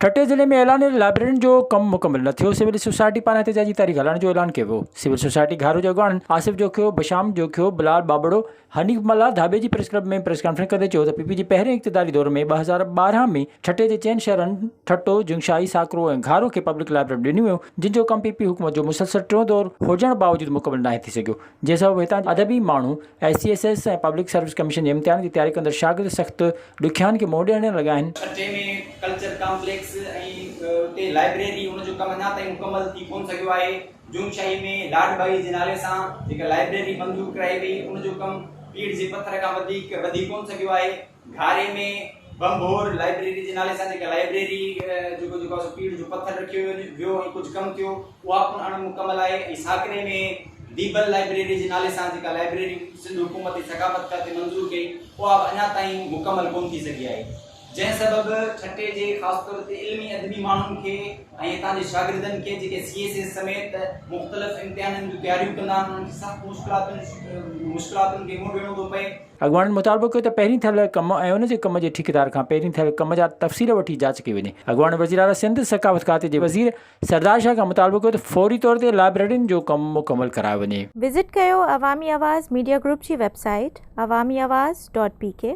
ठटे ज़िले में एलानियल लाइब्रेरिन जो कम मुकम्मल न थियो। सिविल सोसाइटी पारां एहतजाजी तारीख़ हलाइण जो ऐलान कयो वियो। सिविल सोसाइटी घारो जो अॻवान आसिफ जोखियो, बशाम जोखियो, बिलाल बाबड़ो, हनीफ मल्ला धाॿेजी प्रेस क्लब में प्रेस कॉन्फ्रेंस कंदे चयो त पीपी जे पहिरें इक़्तिदारी दौर में 2012 में ठटे जे 4 शहरनि ठटो, जुंगशाई, साकरो ऐं घारो खे पब्लिक लाइब्रेरी ॾिनियूं वियूं, जिन जो कम पीपी हुकूमत जो मुसलसल टियों दौर हुजण बावजूद मुकम्मल नाहे थी सघियो, जंहिं सबबि हितां अदबी माण्हू SCSS ऐं पब्लिक सर्विस कमीशन जे इम्तिहान जी तयारी कंदड़ शागिर्द सख़्त ॾुखियानि खे मुंहुं ॾियण लॻा आहिनि। ठटे में कल्चर कॉम्प्लेक्स ऐं लाइब्रेरी उन जो कम अञा ताईं मुकम्मल थी कोन सघियो आहे। जुंगशाई में लाडबाई जे नाले सां जेका लाइब्रेरी मंज़ूर कराई वई उन जो कम पीढ़ जे पत्थर खां वधी कोन सघियो आहे। घारे में बंभोर लाइब्रेरी जे नाले सां जेका लाइब्रेरी जेको पीढ़ जो पत्थर रखियो वियो ऐं कुझु कमु थियो उहा अण मुकम्मल आहे। ऐं साकरे में दीबल लाइब्रेरी जे नाले सां जेका लाइब्रेरी सिंध हुकूमत जी सकाफ़त खाते मंज़ूर कई उहा अञा ताईं मुकम्मल कोन थी सघी आहे, जंहिं सबबि ठटे जे ख़ासि तौर ते इल्मी अदबी माण्हुनि खे ऐं हितां जे शागिर्दनि खे जेके CSS समेत मुख़्तलिफ़ इम्तिहाननि जूं तयारियूं कंदा आहिनि उन्हनि खे सख़्तु मुश्किलातुनि खे मुंहुं ॾियणो थो पए। अॻवाननि मुतालबो कयो त पहिरीं थियल कम ऐं उन जे कम जे ठेकेदार खां पहिरीं थियल कम जा तफ़सील वठी जांच कई वञे। अॻवान वज़ीर आला सिंध सकाफ़त खाते जे वज़ीर सरदार शाह खां मुतालबो कयो त फौरी तौर ते लाइब्रेरियुनि जो कम मुकम्मल करायो वञे। विज़िट कयो अवामी आवाज़ मीडिया ग्रुप जी वेबसाइट awamiawaz.pk